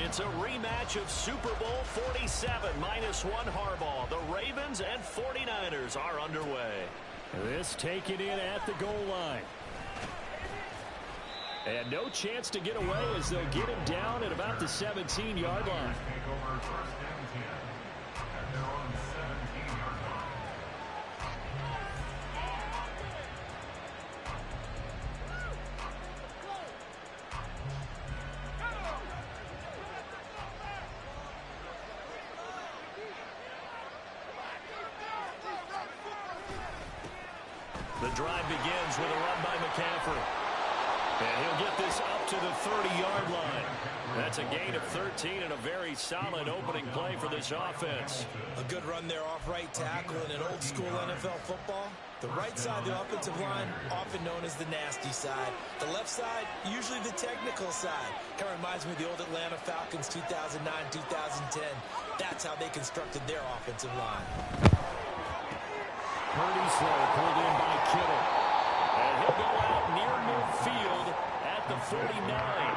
It's a rematch of Super Bowl 47, -1 Harbaugh. The Ravens and 49ers are underway. This taken in at the goal line. And no chance to get away as they'll get him down at about the 17-yard line. The drive begins with a run by McCaffrey. And he'll get this up to the 30-yard line. That's a gain of 13 and a very solid opening play for this offense. A good run there off right tackle in an old-school NFL football. The right side of the offensive line, often known as the nasty side. The left side, usually the technical side. Kind of reminds me of the old Atlanta Falcons 2009-2010. That's how they constructed their offensive line. Purdy's throw pulled in by Kittle. And he'll go out near midfield at the 49.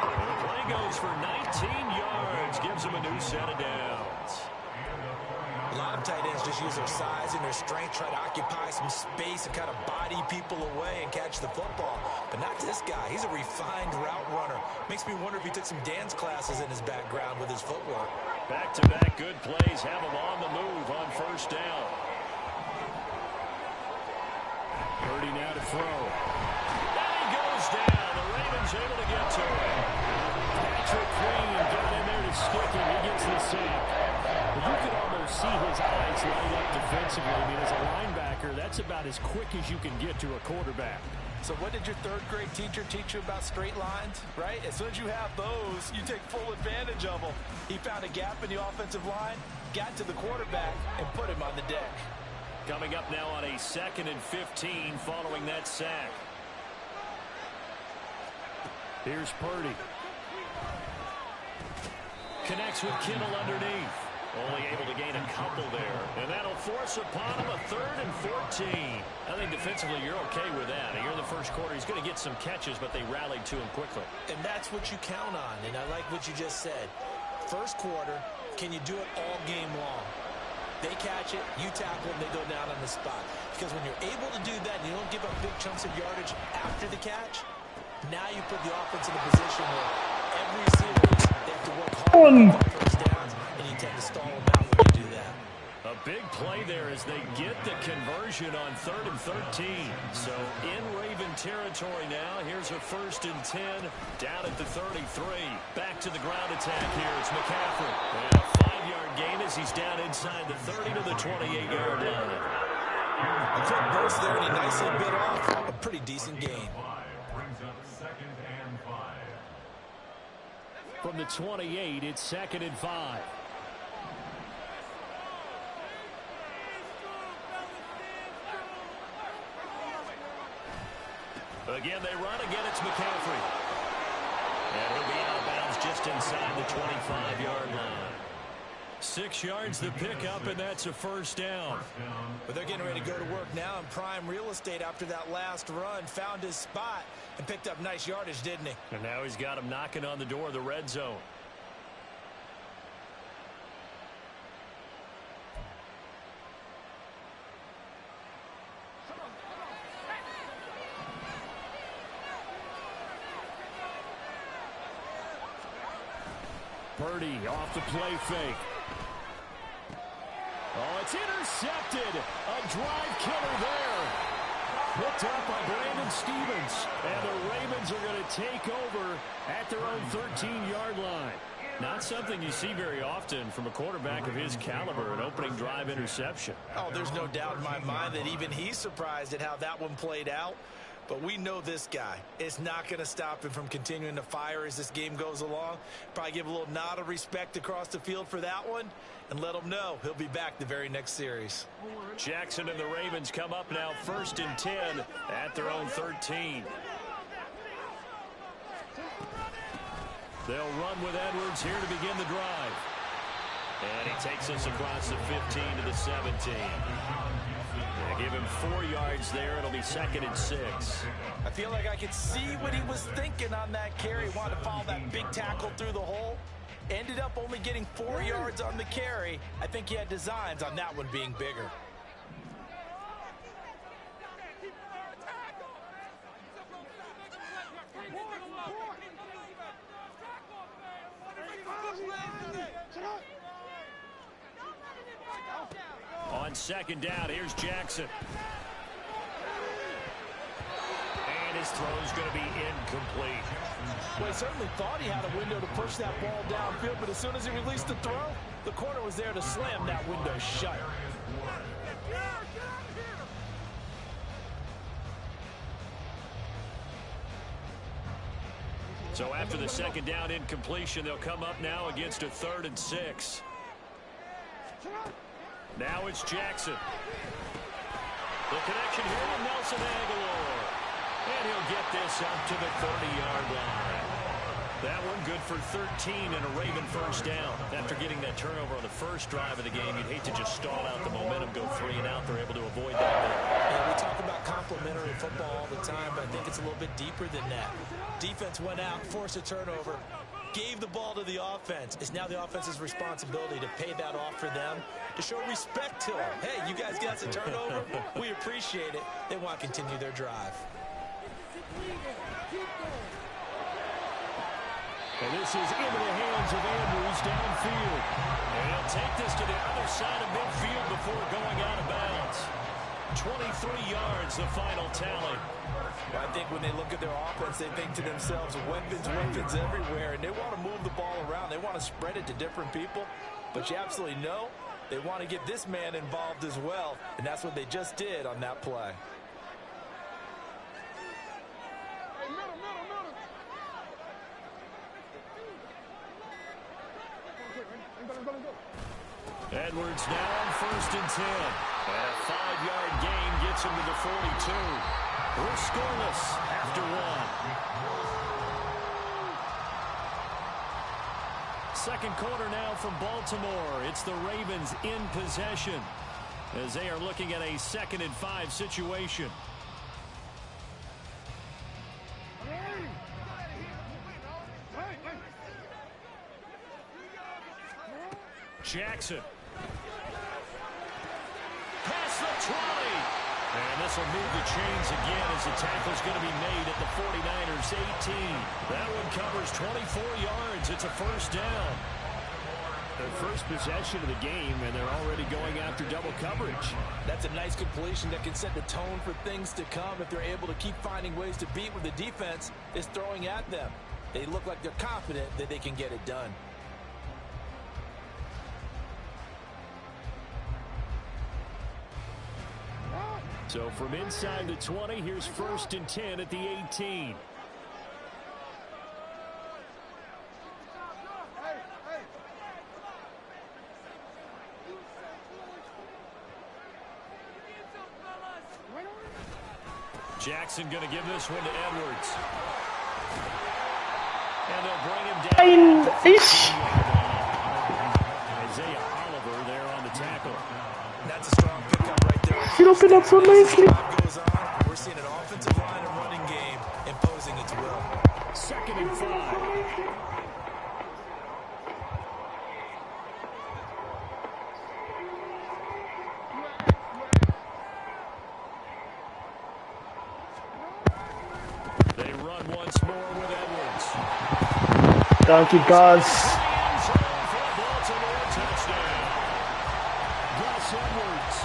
And the play goes for 19 yards. Gives him a new set of downs. A lot of tight ends just use their size and their strength, try to occupy some space and kind of body people away and catch the football. But not this guy. He's a refined route runner. Makes me wonder if he took some dance classes in his background with his footwork. Back-to-back good plays have him on the move on first down. Purdy now to throw. And he goes down. The Ravens able to get to him. Patrick Queen got in there to stick him. He gets the sack. But you can almost see his eyes light up defensively. I mean, as a linebacker, that's about as quick as you can get to a quarterback. So what did your third-grade teacher teach you about straight lines, right? As soon as you have those, you take full advantage of them. He found a gap in the offensive line, got to the quarterback, and put him on the deck. Coming up now on a 2nd and 15 following that sack. Here's Purdy. Connects with Kittle underneath. Only able to gain a couple there. And that'll force upon him a 3rd and 14. I think defensively you're okay with that. Here in the first quarter, he's going to get some catches, but they rallied to him quickly. And that's what you count on. And I like what you just said. First quarter, can you do it all game long? They catch it, you tackle them, they go down on the spot. Because when you're able to do that and you don't give up big chunks of yardage after the catch, now you put the offense in a position where every series they have to work hard to get first downs, and you tend to stall them out when you do that. A big play there as they get the conversion on 3rd and 13. So in Raven territory now. Here's a 1st and 10 down at the 33. Back to the ground attack here. It's McCaffrey. And a 5-yard gain as he's down inside the 30 to the 28-yard line. A quick burst there, and he nicely bit off a pretty decent gain. From the 28, it's 2nd and 5. Again, they run. Again, it's McCaffrey. And he'll be out of bounds just inside the 25-yard line. 6 yards the pickup, and that's a 1st down. But they're getting ready to go to work now in prime real estate after that last run. Found his spot and picked up nice yardage, didn't he? And now he's got him knocking on the door of the red zone. Purdy off the play fake. Oh, it's intercepted. A drive killer there. Picked up by Brandon Stevens. And the Ravens are going to take over at their own 13-yard line. Not something you see very often from a quarterback of his caliber, an opening drive interception. Oh, there's no doubt in my mind that even he's surprised at how that one played out. But we know this guy. It's not going to stop him from continuing to fire as this game goes along. Probably give a little nod of respect across the field for that one and let him know he'll be back the very next series. Jackson and the Ravens come up now 1st and 10 at their own 13. They'll run with Edwards here to begin the drive. And he takes us across the 15 to the 17. They give him 4 yards there. It'll be 2nd and 6. I feel like I could see what he was thinking on that carry. He wanted to follow that big tackle through the hole. Ended up only getting 4 yards on the carry. I think he had designs on that one being bigger. On second down, here's Jackson. And his throw's going to be incomplete. Well, he certainly thought he had a window to push that ball downfield, but as soon as he released the throw, the corner was there to slam that window shut. So after the second down incompletion, they'll come up now against a 3rd and 6. Now it's Jackson. The connection here with Nelson Aguilar. And he'll get this up to the 30-yard line. That one good for 13 and a Raven first down. After getting that turnover on the first drive of the game, you'd hate to just stall out the momentum, go 3 and out. They're able to avoid that there. Yeah, we talk about complementary football all the time, but I think it's a little bit deeper than that. Defense went out, forced a turnover, gave the ball to the offense. It's now the offense's responsibility to pay that off for them, to show respect to them. Hey, you guys got the turnover. We appreciate it. They want to continue their drive. And this is into the hands of Andrews downfield. And he'll take this to the other side of midfield before going out of bounds. 23 yards, the final tally. Well, I think when they look at their offense, they think to themselves, weapons everywhere, and they want to move the ball around. They want to spread it to different people, but you absolutely know they want to get this man involved as well, and that's what they just did on that play. Edwards now on 1st and 10. And a 5-yard gain gets him to the 42. We're scoreless after 1. Second quarter now from Baltimore. It's the Ravens in possession as they are looking at a 2nd and 5 situation. Jackson. Past the 20. And this will move the chains again as the tackle's going to be made at the 49ers 18. That one covers 24 yards. It's a first down. Their first possession of the game, and they're already going after double coverage. That's a nice completion that can set the tone for things to come if they're able to keep finding ways to beat what the defense is throwing at them. They look like they're confident that they can get it done. So from inside the 20, here's 1st and 10 at the 18. Jackson going to give this one to Edwards. And they'll bring him down. Isaiah Oliver there on the tackle. That's a strong pickup right there. He opened up so nicely. Goes on, we're seeing an offensive line and running game imposing its will. 2nd and 5. They run once more with Edwards. Thank you, guys. Gus Edwards,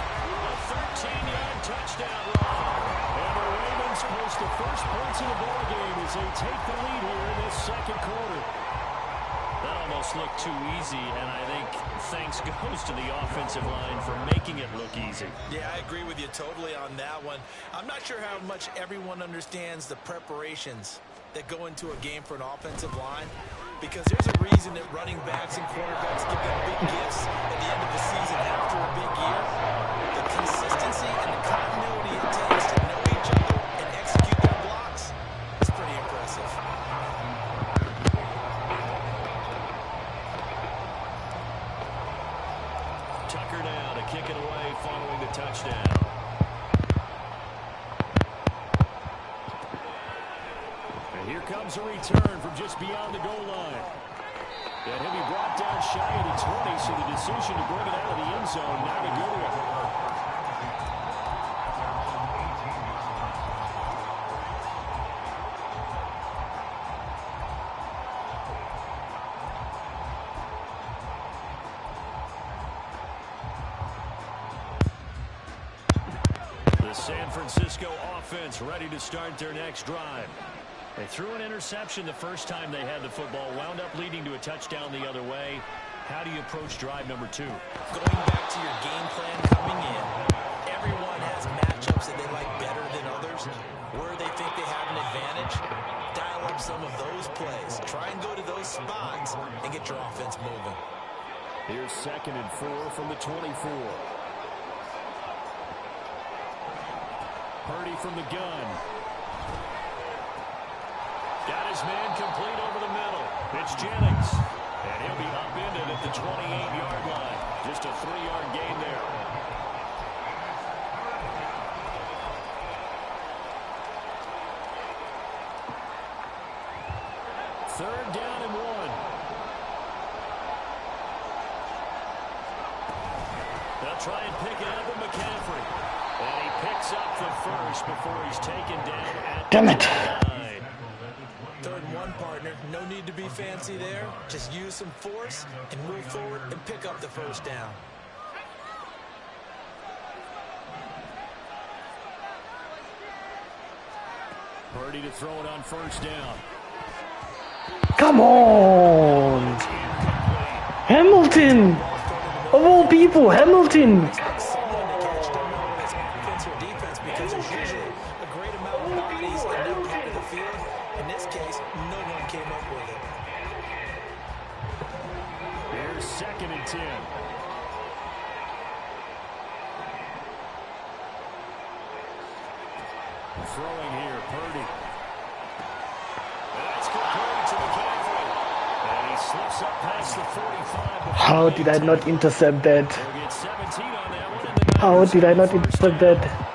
a 13-yard touchdown run. And the Ravens post the first points of the ball game as they take the lead here in this second quarter. That almost looked too easy, and I think thanks goes to the offensive line for making it look easy. Yeah, I agree with you totally on that one. I'm not sure how much everyone understands the preparations that go into a game for an offensive line, because there's a reason that running backs and quarterbacks give them big gifts at the end of the season after a big year. The consistency and the continuity it takes to know each other and execute their blocks is pretty impressive. Tucker now to kick it away following the touchdown. And here comes a return from just beyond the goal line. And he'll be brought down shy of the 20, so the decision to bring it out of the end zone, not a good one. The San Francisco offense ready to start their next drive. They threw an interception the first time they had the football, wound up leading to a touchdown the other way. How do you approach drive number 2? Going back to your game plan coming in, everyone has matchups that they like better than others. Where they think they have an advantage, dial up some of those plays. Try and go to those spots and get your offense moving. Here's 2nd and 4 from the 24. Purdy from the gun. Got his man complete over the middle. It's Jennings. And he'll be upended at the 28-yard line. Just a 3-yard gain there. Third down and 1. They'll try and pick it up with McCaffrey. And he picks up the first before he's taken down at Damn it. the 9. 3rd and 1, partner. No need to be fancy there. Just use some force and move forward and pick up the first down. Purdy to throw it on first down. Come on. Hamilton. Of all people, Hamilton. Someone to catch them whether it's offense or defense, because there's usually a great amount of bodies in that part of the field. In this case, no one came up with it. Here's 2nd and 10. Throwing here, Purdy. That's complete to McCaffrey. And he slips up past the 45. How did I not intercept that? They'll get 17 on that one, and the How Niners did I have not the first intercept down. that?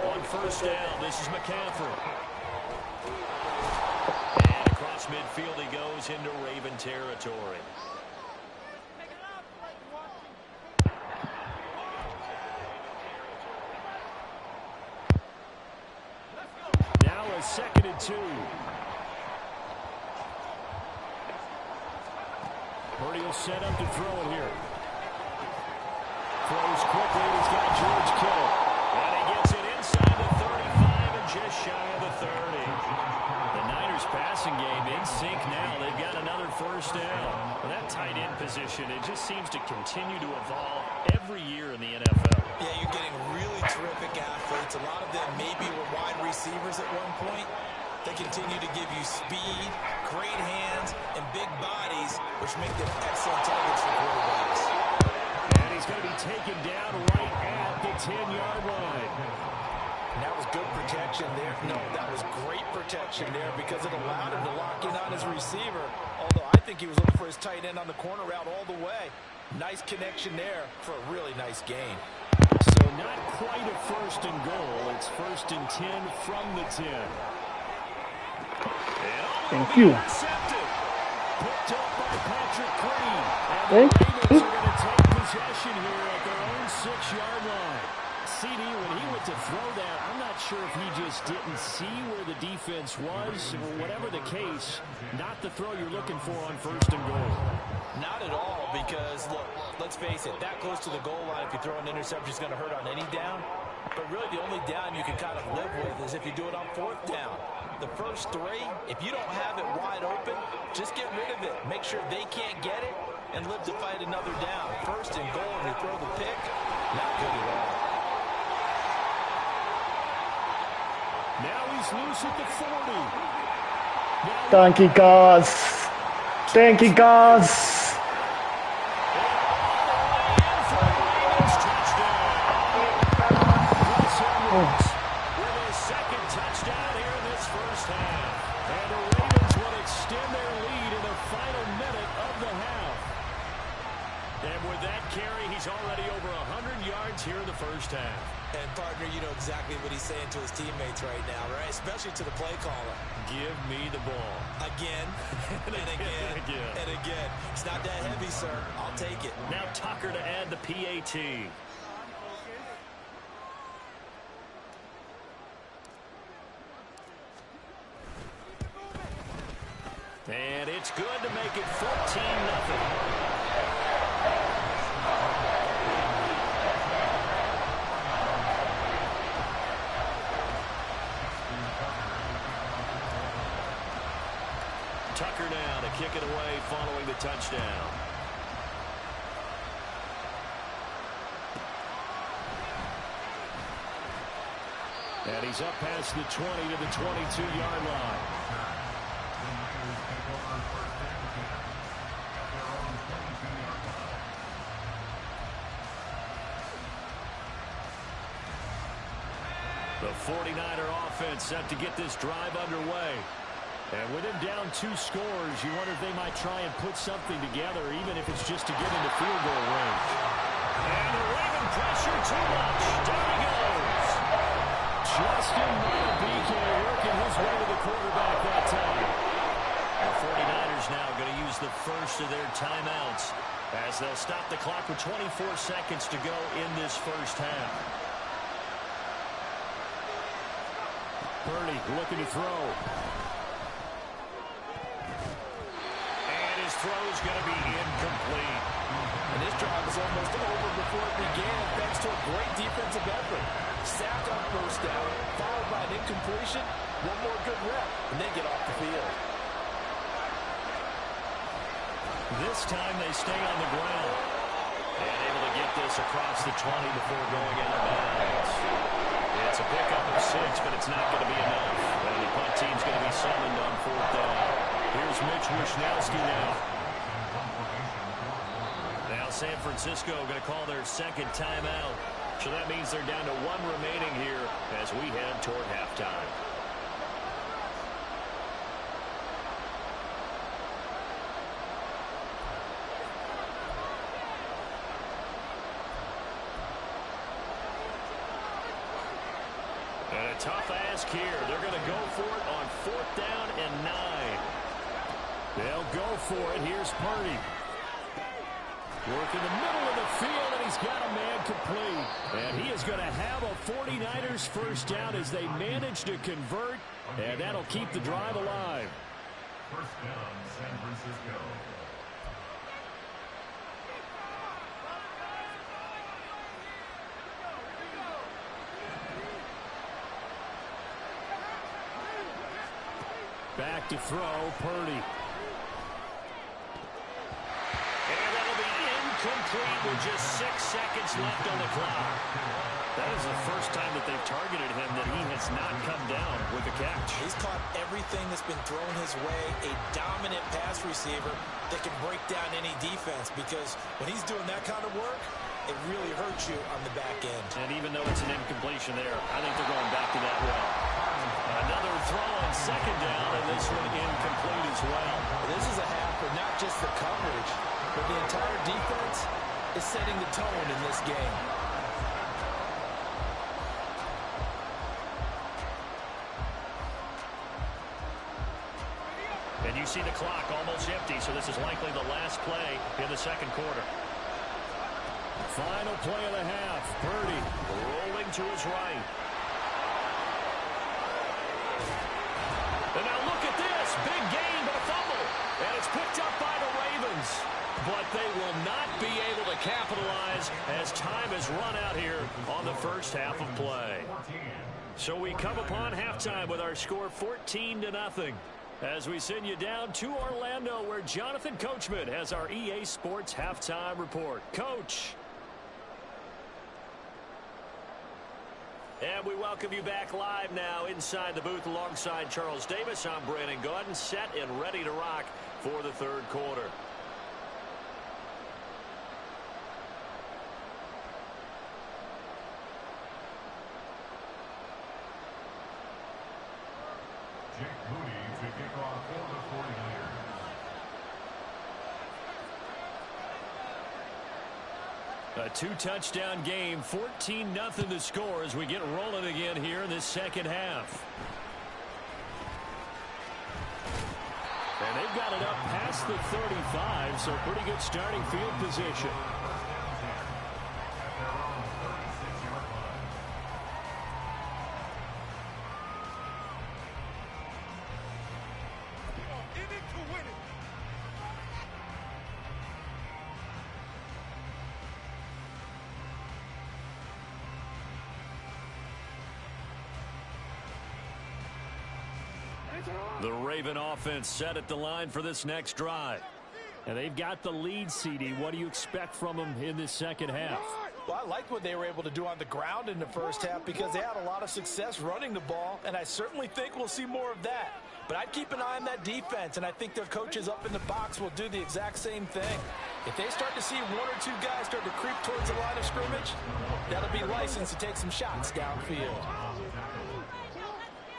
On first down, this is McCaffrey. And across midfield he goes into Raven territory. Now a 2nd and 2. Purdy will set up to throw it here. Throws quickly, and he's got George Kittle. And he gets it inside the 35 and just shy of the 30. The Niners passing game in sync now. They've got another first down. Well, that tight end position, it just seems to continue to evolve every year in the NFL. Yeah, you're getting really terrific athletes. A lot of them maybe were wide receivers at one point. They continue to give you speed, great hands, and big bodies, which make them excellent targets for quarterbacks. And he's going to be taken down right at the 10-yard line. And that was good protection there. No, that was great protection there because it allowed him to lock in on his receiver. Although I think he was looking for his tight end on the corner route all the way. Nice connection there for a really nice gain. So not quite a 1st and goal. It's 1st and 10 from the 10. Thank you. Intercepted. Picked up by Patrick Green. And Thank the you. Ravens are going to take possession here at their own 6-yard line. CD, when he went to throw that, I'm not sure if he just didn't see where the defense was, or whatever the case, not the throw you're looking for on 1st and goal. Not at all, because, look, let's face it, that close to the goal line, if you throw an interception, is going to hurt on any down. But really, the only down you can kind of live with is if you do it on 4th down. The first 3, if you don't have it wide open, just get rid of it. Make sure they can't get it and live to fight another down. 1st and goal, and you throw the pick, not good at all. Now he's loose at the 40. Thank you, guys. Thank you, guys. With his 2nd touchdown here in this first half. And the Ravens will extend their lead in the final minute of the half. And with that carry. He's already over 100 yards here in the first half. And, partner, you know exactly what he's saying to his teammates right now, right? Especially to the play caller. Give me the ball. Again, and again, and again. It's not that heavy, sir. I'll take it. Now Tucker to add the PAT. And it's good to make it 14-0. Tucker now to kick it away following the touchdown. And he's up past the 20 to the 22-yard line. The 49er offense set to get this drive underway. And with him down 2 scores, you wonder if they might try and put something together, even if it's just to get into field goal range. And the Raven pressure too much. Down he goes. Justin Madubuike working his way to the quarterback that time. The 49ers now going to use the first of their timeouts as they'll stop the clock with 24 seconds to go in this first half. Purdy looking to throw. And his throw's going to be incomplete. And this drive is almost over before it began, thanks to a great defensive effort. Sack on first down, followed by an incompletion, one more good rep, and then get off the field. This time they stay on the ground. And able to get this across the 20 before going out of bounds. It's a pickup of 6, but it's not going to be enough. And the punt team's going to be summoned on 4th down. Here's Mitch Wishnowsky now. Now San Francisco going to call their second timeout. So that means they're down to 1 remaining here as we head toward halftime. And a tough ask here. They're going to go for it on 4th down and 9. They'll go for it. Here's Purdy. Work in the middle of the field, and he's got a man complete. And he is going to have a 49ers first down as they manage to convert, and that'll keep the drive alive. First down, San Francisco. Back to throw, Purdy. And that'll be incomplete with just 6 seconds left on the clock. That is the first time that they've targeted him that he has not come down with the catch. He's caught everything that's been thrown his way, a dominant pass receiver that can break down any defense, because when he's doing that kind of work, it really hurts you on the back end. And even though it's an incompletion there, I think they're going back to that well. Another throw on 2nd down, and this one incomplete as well. This is a half for not just the coverage, but the entire defense is setting the tone in this game. And you see the clock almost empty, so this is likely the last play in the second quarter. Final play of the half. Purdy rolling to his right. And now look at this. Big gain, but a fumble. And it's picked up by the Ravens. But they will not be able to capitalize as time has run out here on the first half of play. So we come upon halftime with our score 14-0. As we send you down to Orlando, where Jonathan Coachman has our EA Sports halftime report. Coach. And we welcome you back live now inside the booth alongside Charles Davis. I'm Brandon Gaudin, set and ready to rock for the third quarter. Jake Moody to kick off for the 49ers. A 2-touchdown game, 14-0 to score as we get rolling again here in this second half. And they've got it up past the 35, so pretty good starting field position. The Raven offense set at the line for this next drive. And they've got the lead, CD. What do you expect from them in this second half? Well, I liked what they were able to do on the ground in the first half because they had a lot of success running the ball, and I certainly think we'll see more of that. But I'd keep an eye on that defense, and I think their coaches up in the box will do the exact same thing. If they start to see one or two guys start to creep towards the line of scrimmage, that'll be license to take some shots downfield.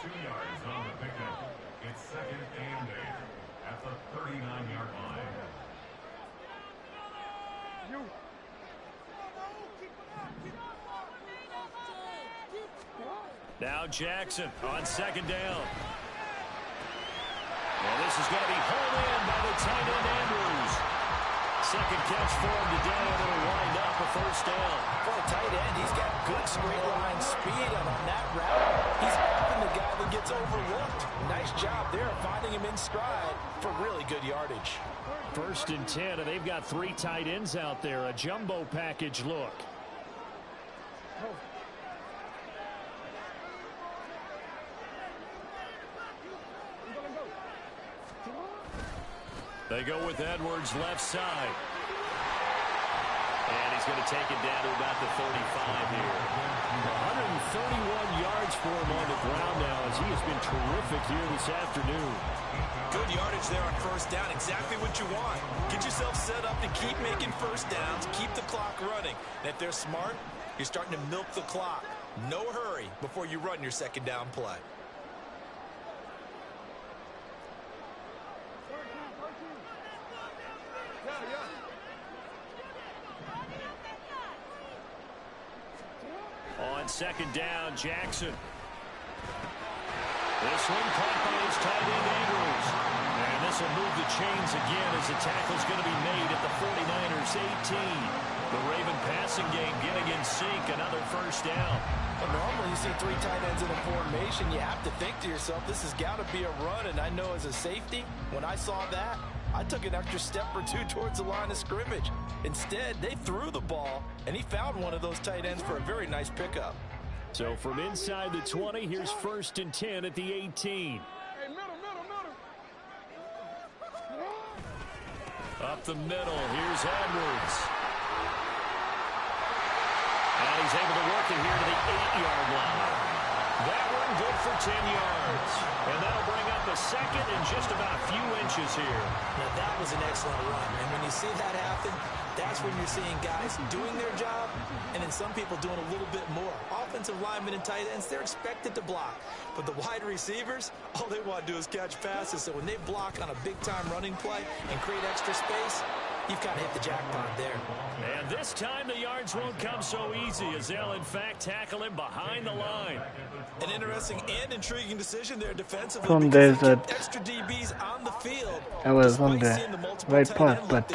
2 yards on the pickup. It's second and 8 at the 39-yard line. Now Jackson on second down. And this is going to be hauled in by the tight end Andrews. Second catch for him today, and it'll wind up a first down. For a tight end, he's got good straight line speed, and on that route, he's often the guy that gets overlooked. Nice job there finding him in stride for really good yardage. First and 10, and they've got 3 tight ends out there. A jumbo package look. They go with Edwards left side. And he's going to take it down to about the 35 here. 131 yards for him on the ground now as he has been terrific here this afternoon. Good yardage there on first down. Exactly what you want. Get yourself set up to keep making first downs, keep the clock running. And if they're smart, you're starting to milk the clock. No hurry before you run your second down play. On second down, Jackson. This one caught by his tight end Andrews. And this will move the chains again as the tackle's going to be made at the 49ers 18. The Raven passing game getting in sync, another first down. Well, normally you see 3 tight ends in a formation, you have to think to yourself, this has got to be a run, and I know as a safety, when I saw that, I took an extra step or 2 towards the line of scrimmage. Instead, they threw the ball, and he found one of those tight ends for a very nice pickup. So from inside the 20, here's first and 10 at the 18. Up the middle, here's Edwards. And he's able to work it here to the 8-yard line. That one good for 10 yards. And that'll bring up a second and just about a few inches here. Now, that was an excellent run. And when you see that happen, that's when you're seeing guys doing their job and then some people doing a little bit more. Offensive linemen and tight ends, they're expected to block. But the wide receivers, all they want to do is catch passes. So when they block on a big-time running play and create extra space, you've kind of hit the jackpot there. And this time the yards won't come so easy as they'll, in fact, tackle him behind the line. An interesting and intriguing decision there defensively. From there's that extra DBs on the field. I was on the right path, but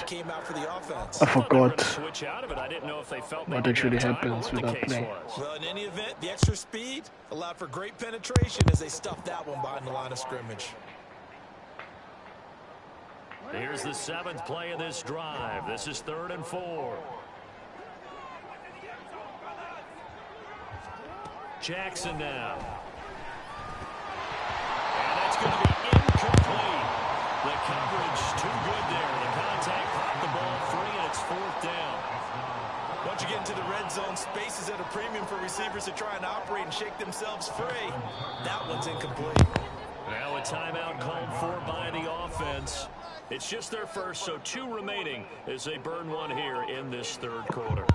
I forgot Switch out of it. I didn't know if they felt what maybe actually their time or happens what the without case play. was. Well, in any event, the extra speed allowed for great penetration as they stuffed that one behind the line of scrimmage. Here's the 7th play of this drive. This is 3rd and 4. Jackson now. And that's going to be incomplete. The coverage too good there. The contact popped the ball free, and it's 4th down. Once you get into the red zone, space is at a premium for receivers to try and operate and shake themselves free. That one's incomplete. Now a timeout called for by the offense. It's just their first, so 2 remaining as they burn one here in this 3rd quarter.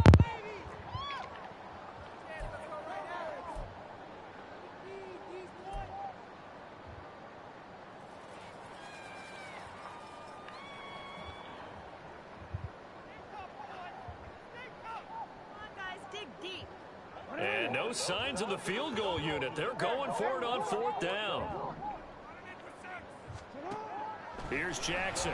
And no signs of the field goal unit. They're going for it on 4th down. Here's Jackson.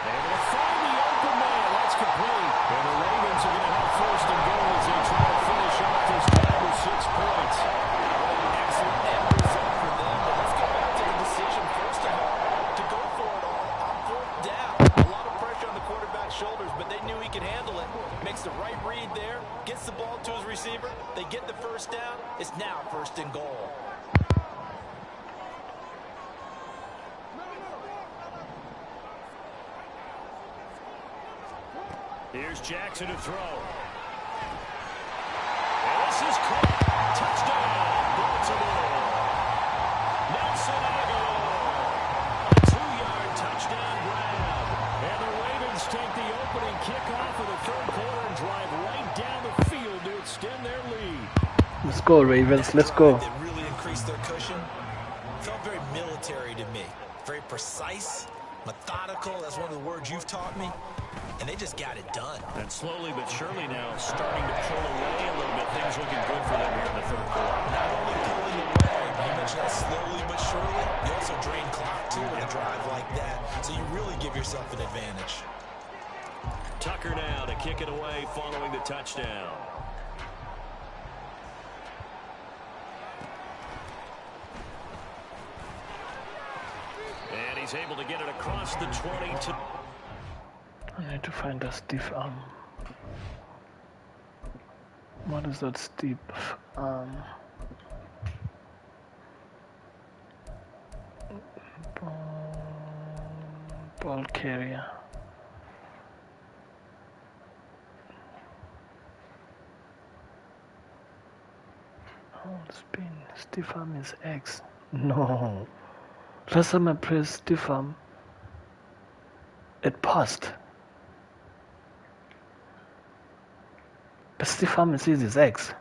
Able to find the open man. That's complete. And the Ravens are going to have 1st and goal as they try to finish off this drive with 6 points. Excellent end result for them. But let's go back to the decision, first of all, to go for it all on 4th down. A lot of pressure on the quarterback's shoulders, but they knew he could handle it. Makes the right read there, gets the ball to his receiver. They get the 1st down. It's now 1st and goal. Here's Jackson to throw. And this is caught. Touchdown, Baltimore. Nelson Aguilar. A 2-yard touchdown grab. And the Ravens take the opening kickoff of the 3rd quarter and drive right down the field to extend their lead. Let's go, Ravens. Let's go. They really increased their cushion. Felt very military to me. Very precise, methodical. That's one of the words you've taught me. And they just got it done. And slowly but surely now starting to pull away a little bit. Things looking good for them here in the 3rd quarter. Not only pulling away, you mentioned that slowly but surely. You also drain clock, too, with a drive like that. So you really give yourself an advantage. Tucker now to kick it away following the touchdown. And he's able to get it across the 20 to... I need to find a stiff arm. What is that stiff arm? Ball carrier. Oh, spin. Stiff arm is X. No. Last time I pressed stiff arm, it passed. But stiff arm says it's X.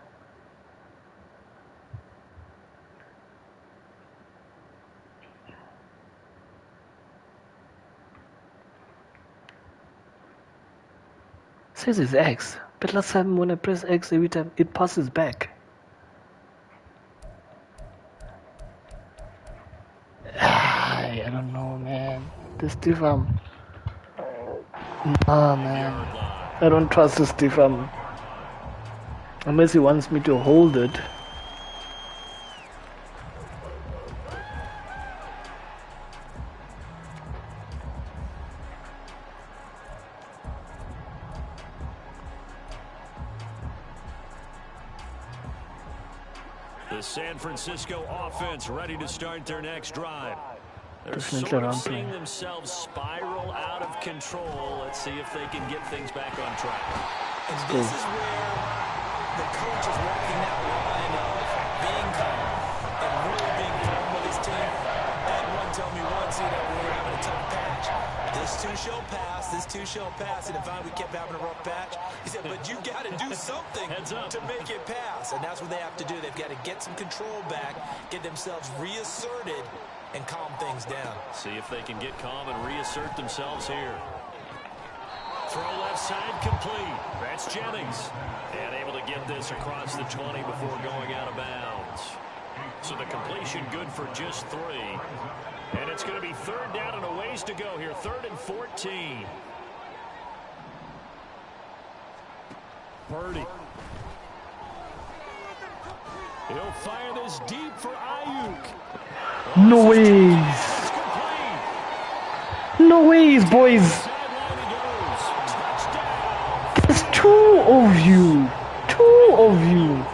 Says it's X. But last time when I press X, every time it passes back. I don't know, man. The stiff arm. Nah, man. I don't trust the stiff arm. Unless he wants me to hold it. The San Francisco offense ready to start their next drive. They're Definitely sort of around seeing there. themselves spiral out of control. Let's see if they can get things back on track. And this is where the coach is walking that line of being calm and really being firm with his team. Had one tell me once, we were having a tough patch. This too shall pass, this too shall pass. And if we kept having a rough patch, he said, but you got to do something to make it pass. And that's what they have to do. They've got to get some control back, get themselves reasserted, and calm things down. See if they can get calm and reassert themselves here. Throw left side complete. That's Jennings. And able to get this across the 20 before going out of bounds. So the completion good for just 3. And it's going to be 3rd down and a ways to go here. 3rd and 14. Purdy. He'll fire this deep for Ayuk. No ways. No ways, boys. There's 2 of you. 2 of you.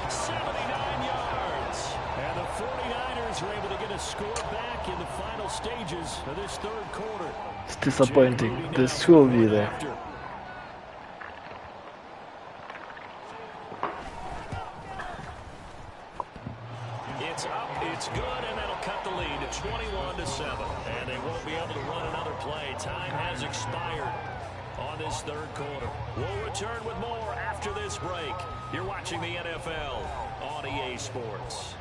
79 yards. And the 49ers are able to get a score back in the final stages of this 3rd quarter. It's disappointing. There's 2 of you there. It's up, it's good, and that'll cut the lead to 21-7. And they won't be able to run another play. Time has expired on this 3rd quarter. We'll return with more after this break. You're watching the NFL on EA Sports.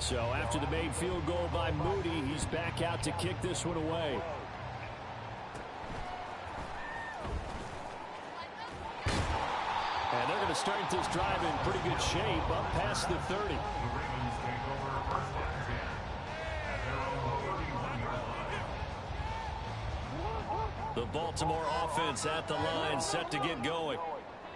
So after the made field goal by Moody, he's back out to kick this one away. And they're going to start this drive in pretty good shape up past the 30. The Ravens take over first and 10 at their own 31-yard line. The Baltimore offense at the line, set to get going.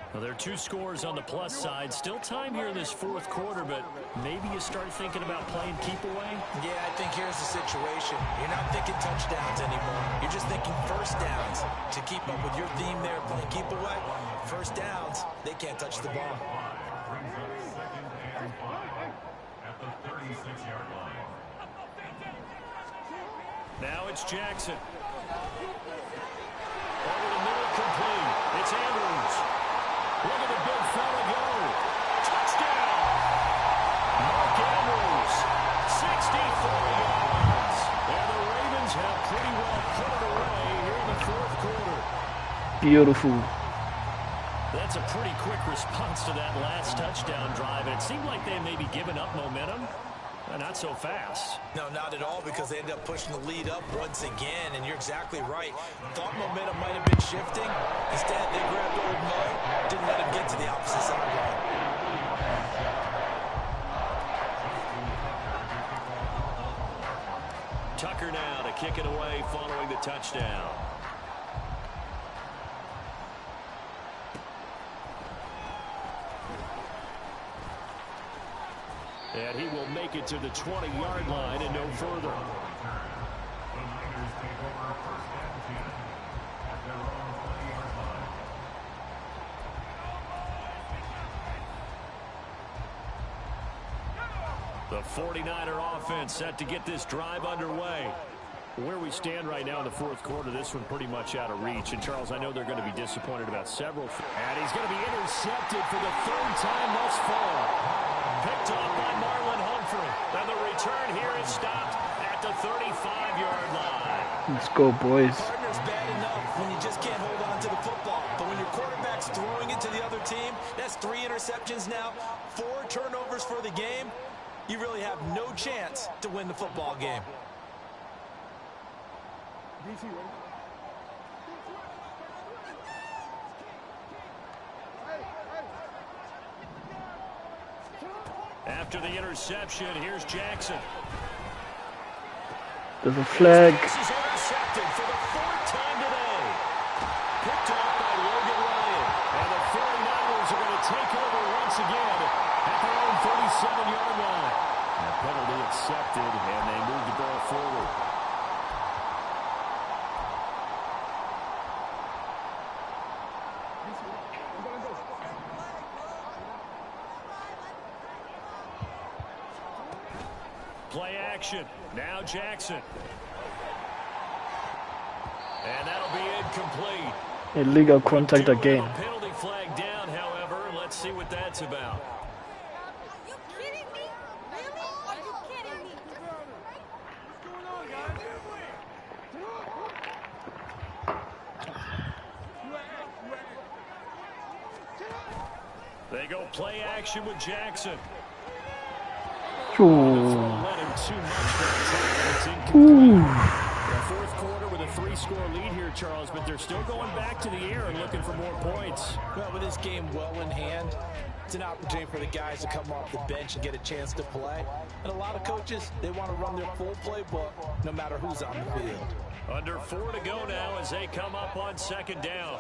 Well, there are 2 scores on the plus side. Still time here in this fourth quarter, but maybe you start thinking about playing keep away? Yeah, I think here's the situation. You're not thinking touchdowns anymore. You're just thinking first downs. To keep up with your theme there, playing keep away, first downs, they can't touch the ball. Brings up second and 5 at the 36-yard line. Now it's Jackson. Over the middle, complete. It's Andrews. Look at the big fella go. Touchdown! Mark Andrews, 64 yards. And the Ravens have pretty well put it away here in the fourth quarter. Beautiful. That's a pretty quick response to that last touchdown drive. And it seemed like they may be giving up momentum. Not so fast. No, not at all, because they ended up pushing the lead up once again, and you're exactly right. Thought momentum might have been shifting. Instead, they grabbed old Mo, didn't let him get to the opposite sideline. Tucker now to kick it away following the touchdown. And he will make it to the 20-yard line and no further. The Niners take over first and 10 at their own 20-yard line. The 49er offense set to get this drive underway. Where we stand right now in the fourth quarter, this one pretty much out of reach. And, Charles, I know they're going to be disappointed about several. And he's going to be intercepted for the 3rd time thus far. Picked off by Marlon Humphrey. And the return here is stopped at the 35-yard line. Let's go, boys. Partner's bad enough when you just can't hold on to the football. But when your quarterback's throwing it to the other team, that's 3 interceptions now, 4 turnovers for the game. You really have no chance to win the football game. After the interception, here's Jackson. There's a flag. This is intercepted for the 4th time today. Picked off by Logan Ryan. And the 49ers are going to take over once again at their own 37-yard line. And penalty accepted, and they move the ball forward. Play action. Now Jackson. And that'll be incomplete. Illegal contact again. Penalty flag down, however. Let's see what that's about. Are you kidding me? Really? Are you kidding me? What's going on, guys? They go play action with Jackson. Ooh. The fourth quarter with a 3-score lead here, Charles, but they're still going back to the air and looking for more points. Well, with this game well in hand, it's an opportunity for the guys to come off the bench and get a chance to play. And a lot of coaches, they want to run their full playbook no matter who's on the field. Under 4 to go now as they come up on 2nd down.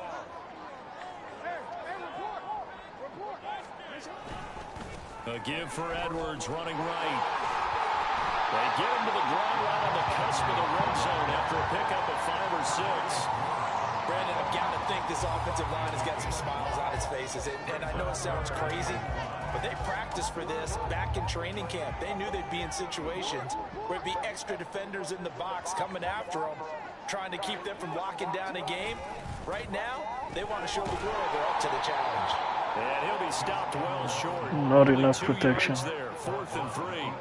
A give for Edwards running right. They get him to the ground right on the cusp of the red zone after a pickup of 5 or 6. Brandon, I've got to think this offensive line has got some smiles on its faces. And I know it sounds crazy, but they practiced for this back in training camp. They knew they'd be in situations where it'd be extra defenders in the box coming after them, trying to keep them from locking down a game. Right now, they want to show the world they're up to the challenge. And he'll be stopped well short. Not enough protection. There, 4th and 3.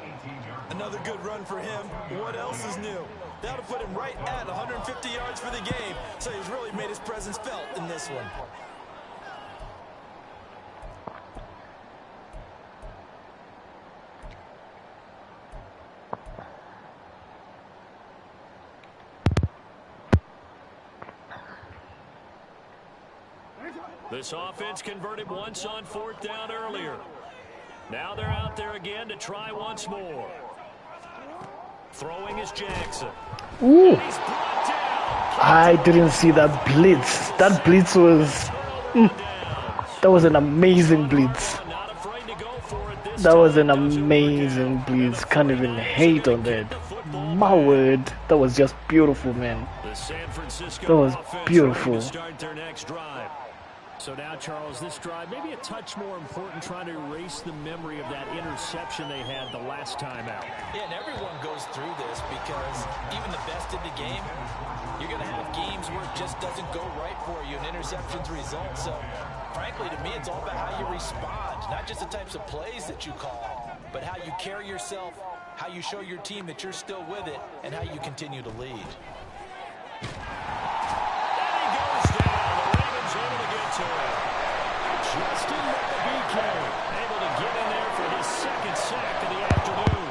Another good run for him. What else is new? That'll put him right at 150 yards for the game. So he's really made his presence felt in this one. This offense converted once on 4th down earlier. Now they're out there again to try once more. Throwing is Jackson. Ooh. He's brought down. I didn't see that blitz. That blitz was... that was an amazing blitz. Not afraid to go for it this That was time. an amazing blitz. Can't even hate on that. My word. That was just beautiful, man. The San Francisco That was offense beautiful. ready to start their next drive. So now, Charles, this drive maybe a touch more important, trying to erase the memory of that interception they had the last time out. Yeah, and everyone goes through this because even the best in the game, you're going to have games where it just doesn't go right for you and interceptions result. So, frankly, to me, it's all about how you respond, not just the types of plays that you call, but how you carry yourself, how you show your team that you're still with it, and how you continue to lead. And he goes down. The Ravens able to get to him. Justin BK Able to get in there for his 2nd sack of the afternoon.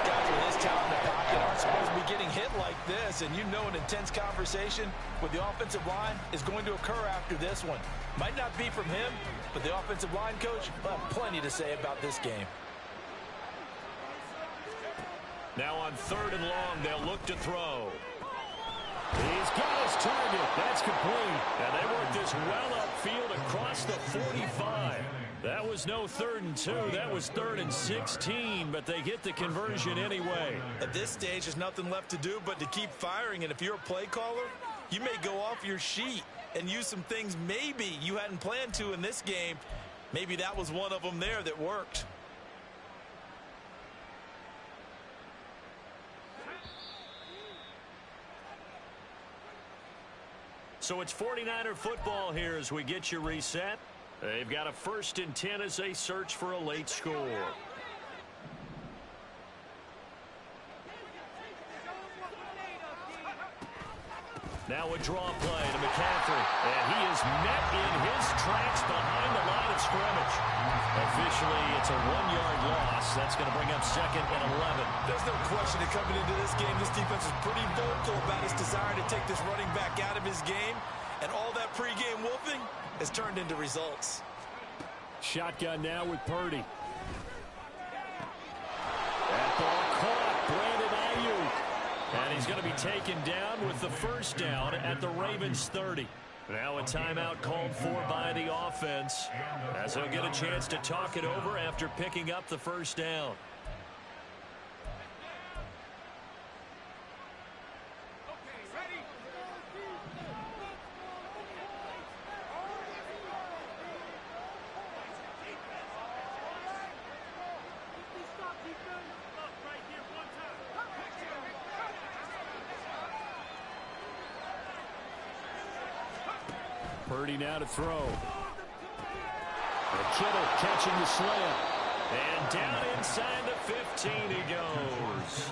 Guys with his talent in the pocket aren't supposed to be getting hit like this, and you know an intense conversation with the offensive line is going to occur after this one. Might not be from him, but the offensive line coach will have plenty to say about this game. Now on 3rd and long, they'll look to throw. He's got his target. That's complete. And they work this well upfield across the 45. That was no 3rd and 2. That was 3rd and 16, but they get the conversion anyway. At this stage, there's nothing left to do but to keep firing. And if you're a play caller, you may go off your sheet and use some things maybe you hadn't planned to in this game. Maybe that was one of them there that worked. So it's 49er football here as we get you reset. They've got a 1st and 10 as they search for a late score. Now a draw play to McCaffrey. And he is met in his tracks behind the line of scrimmage. Officially, it's a 1-yard loss. That's going to bring up 2nd and 11. There's no question that coming into this game, this defense is pretty vocal about his desire to take this running back out of his game. And all that pregame wolfing has turned into results. Shotgun now with Purdy. That ball caught. Brandon Ayuk. And he's going to be taken down with the 1st down at the Ravens 30. Now a timeout called for by the offense as they'll get a chance to talk it over after picking up the 1st down. Purdy now to throw. And Kittle catching the slant. And down inside the 15 he goes.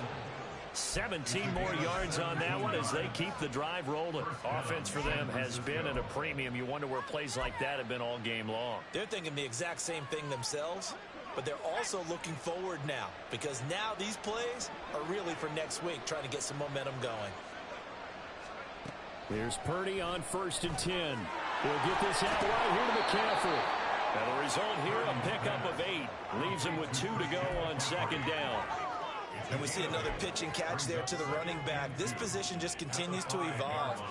17 more yards on that one as they keep the drive rolling. Offense for them has been at a premium. You wonder where plays like that have been all game long. They're thinking the exact same thing themselves, but they're also looking forward now because now these plays are really for next week, trying to get some momentum going. Here's Purdy on 1st and 10. He'll get this out right here to McCaffrey. And the result here, a pickup of 8. Leaves him with 2 to go on 2nd down. And we see another pitch and catch there to the running back. This position just continues to evolve.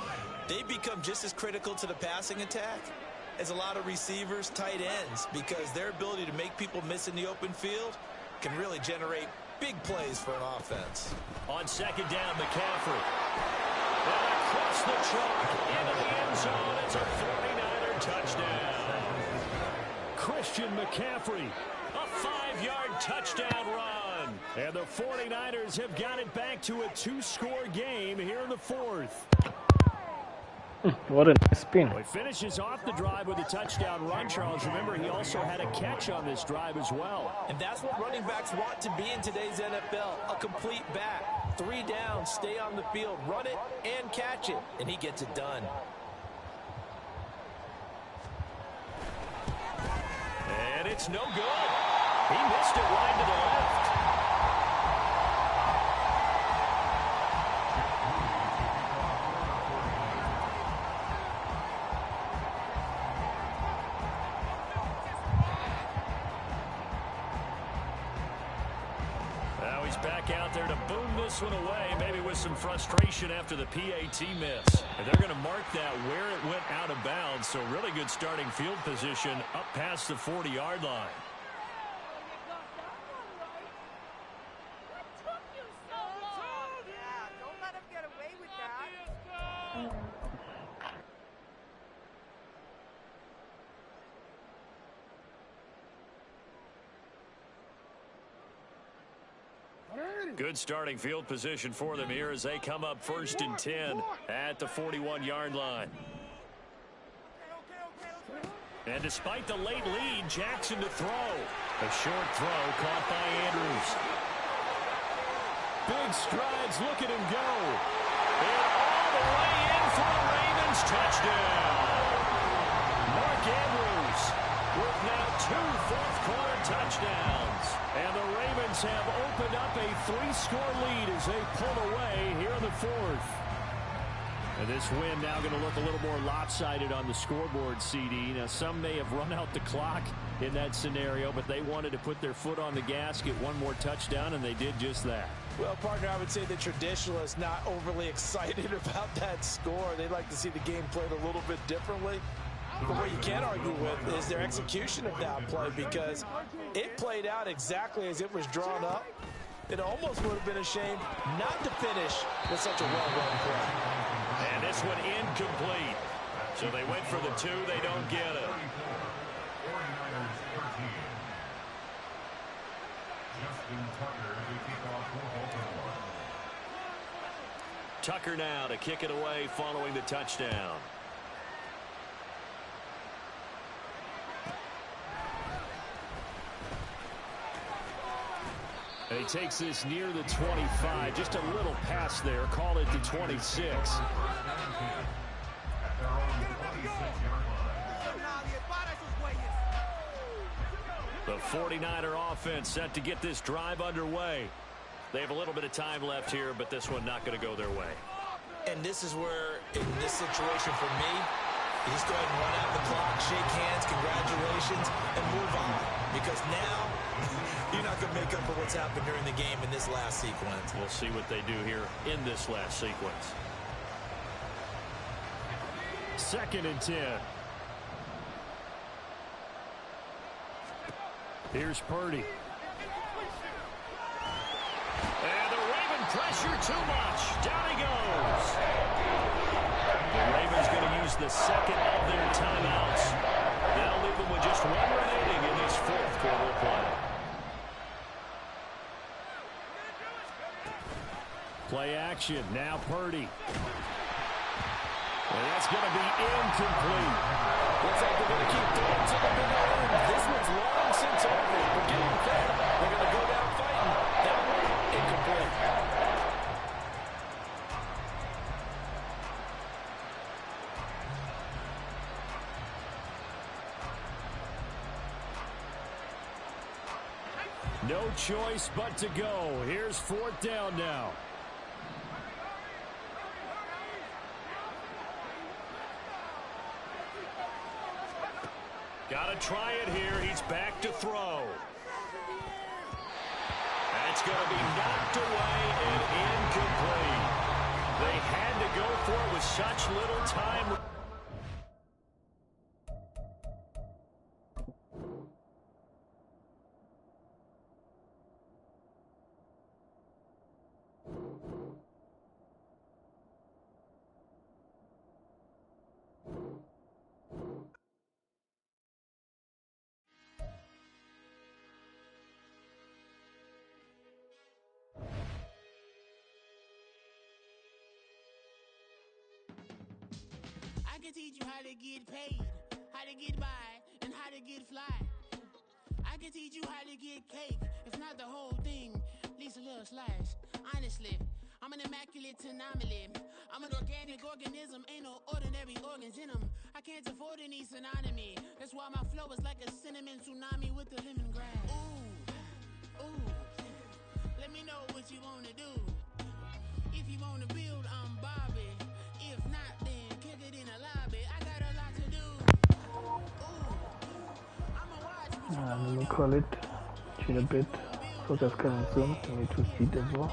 They become just as critical to the passing attack as a lot of receivers, tight ends, because their ability to make people miss in the open field can really generate big plays for an offense. On 2nd down, McCaffrey. And across the chalk into the end zone. It's a 49er touchdown. Christian McCaffrey. A 5-yard touchdown run. And the 49ers have got it back to a 2-score game here in the 4th. What a nice spin. Well, he finishes off the drive with a touchdown run, Charles. Remember, he also had a catch on this drive as well. And that's what running backs want to be in today's NFL, a complete back. 3 down, stay on the field, run it, and catch it. And he gets it done. And it's no good. He missed it wide to the left. back out there to boom this one away, maybe with some frustration after the PAT miss. And they're going to mark that where it went out of bounds, so really good starting field position up past the 40-yard line. What took you so long? Yeah, don't let him get away with that. Good starting field position for them here as they come up 1st and 10 at the 41-yard line. And despite the late lead, Jackson to throw. A short throw caught by Andrews. Big strides. Look at him go. And all the way in for the Ravens touchdown. Mark Andrews with now 2 fourth-quarter touchdowns. And the Ravens have opened up a 3-score lead as they pull away here in the 4th. And this win now going to look a little more lopsided on the scoreboard, CD. Now, some may have run out the clock in that scenario, but they wanted to put their foot on the gas, get one more touchdown, and they did just that. Well, partner, I would say the traditionalists not overly excited about that score. They'd like to see the game played a little bit differently. But what you can't argue with is their execution of that play, because it played out exactly as it was drawn up. It almost would have been a shame not to finish with such a well-run play. And this one incomplete. So they went for the 2. They don't get it. 49ers 13. Justin Tucker to kick off for Baltimore. Tucker now to kick it away following the touchdown. And he takes this near the 25. Just a little pass there. Call it the 26. At their own 26-yard line. The 49er offense set to get this drive underway. They have a little bit of time left here, but this one not going to go their way. And this is where, in this situation for me, you just go ahead and run out the clock, shake hands, congratulations, and move on. Because now, you're not going to make up for what's happened during the game in this last sequence. We'll see what they do here in this last sequence. 2nd and 10. Here's Purdy. And the Raven pressure too much. Down he goes. The Ravens going to use the second of their timeouts. That'll leave them with just 1 remaining in this 4th quarter play. Play action. Now Purdy. And that's going to be incomplete. Looks like they're going to keep throwing to the middle. This one's long since over. We're getting fed. They're going to go down fighting. That one, incomplete. No choice but to go. Here's 4th down now. Got to try it here. He's back to throw. That's going to be knocked away and incomplete. They had to go for it with such little time. I can teach you how to get paid, how to get by, and how to get fly. I can teach you how to get cake, if not the whole thing, at least a little slice. Honestly, I'm an immaculate anomaly. I'm an organic organism, ain't no ordinary organs in them. I can't afford any synonymy. That's why my flow is like a cinnamon tsunami with the lemongrass. Ooh, ooh, let me know what you wanna do. If you wanna build, I'm Bobby. If not, then kick it in a lobby. I got a lot to do. Ooh, I'ma watch what you We'll call it in a bit. So that's kind of zoom for me to see the ball.